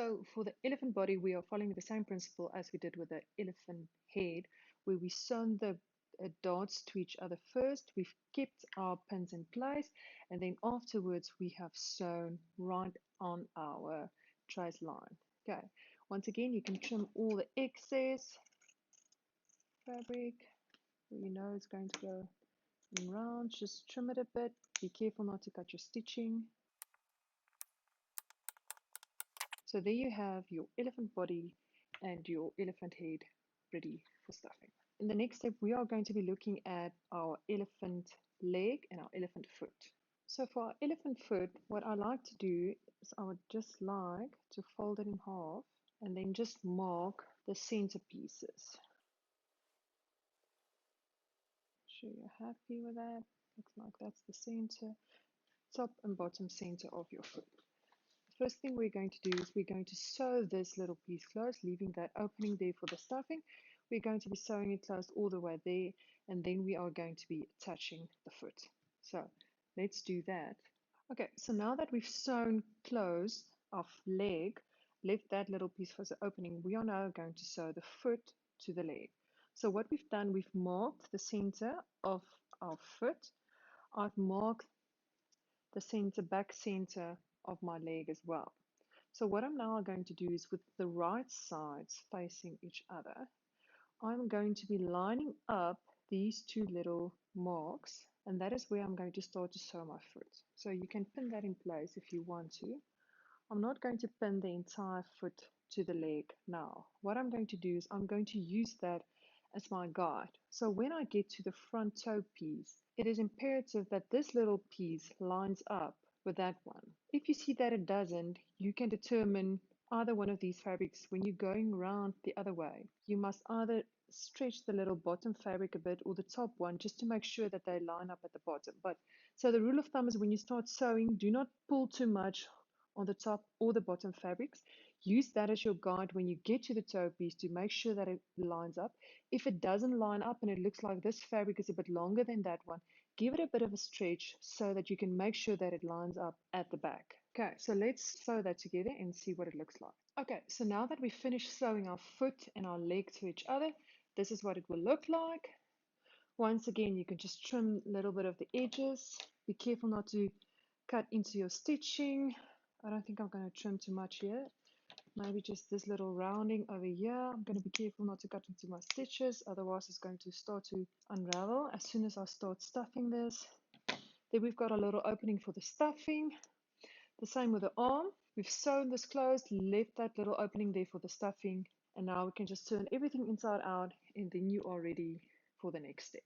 So for the elephant body, we are following the same principle as we did with the elephant head, where we sewn the darts to each other first. We've kept our pins in place, and then afterwards we have sewn right on our trace line. Okay, once again, you can trim all the excess fabric where you know it's going to go in rounds. Just trim it a bit. Be careful not to cut your stitching. So there you have your elephant body and your elephant head ready for stuffing. In the next step, we are going to be looking at our elephant leg and our elephant foot. So for our elephant foot, what I like to do is I would just like to fold it in half and then just mark the center pieces. Sure you're happy with that. Looks like that's the center, top and bottom center of your foot. First thing we're going to do is we're going to sew this little piece closed, leaving that opening there for the stuffing. We're going to be sewing it closed all the way there, and then we are going to be attaching the foot. So let's do that. Okay, so now that we've sewn closed our leg, left that little piece for the opening, we are now going to sew the foot to the leg. So what we've done, we've marked the center of our foot. I've marked the center, back center of my leg as well. So what I'm now going to do is with the right sides facing each other, I'm going to be lining up these two little marks, and that is where I'm going to start to sew my foot. So you can pin that in place if you want to. I'm not going to pin the entire foot to the leg now. What I'm going to do is I'm going to use that as my guide. So when I get to the front toe piece, it is imperative that this little piece lines up with that one. If you see that it doesn't, you can determine either one of these fabrics when you're going around the other way. You must either stretch the little bottom fabric a bit or the top one just to make sure that they line up at the bottom. But so the rule of thumb is when you start sewing, do not pull too much on the top or the bottom fabrics. Use that as your guide when you get to the toe piece to make sure that it lines up. If it doesn't line up and it looks like this fabric is a bit longer than that one, give it a bit of a stretch so that you can make sure that it lines up at the back. Okay, so let's sew that together and see what it looks like. Okay, so now that we've finished sewing our foot and our leg to each other, this is what it will look like. Once again, you can just trim a little bit of the edges. Be careful not to cut into your stitching. I don't think I'm going to trim too much here. Maybe just this little rounding over here. I'm going to be careful not to cut into my stitches, otherwise it's going to start to unravel as soon as I start stuffing this. Then we've got a little opening for the stuffing. The same with the arm. We've sewn this closed, left that little opening there for the stuffing, and now we can just turn everything inside out and then you are ready for the next step.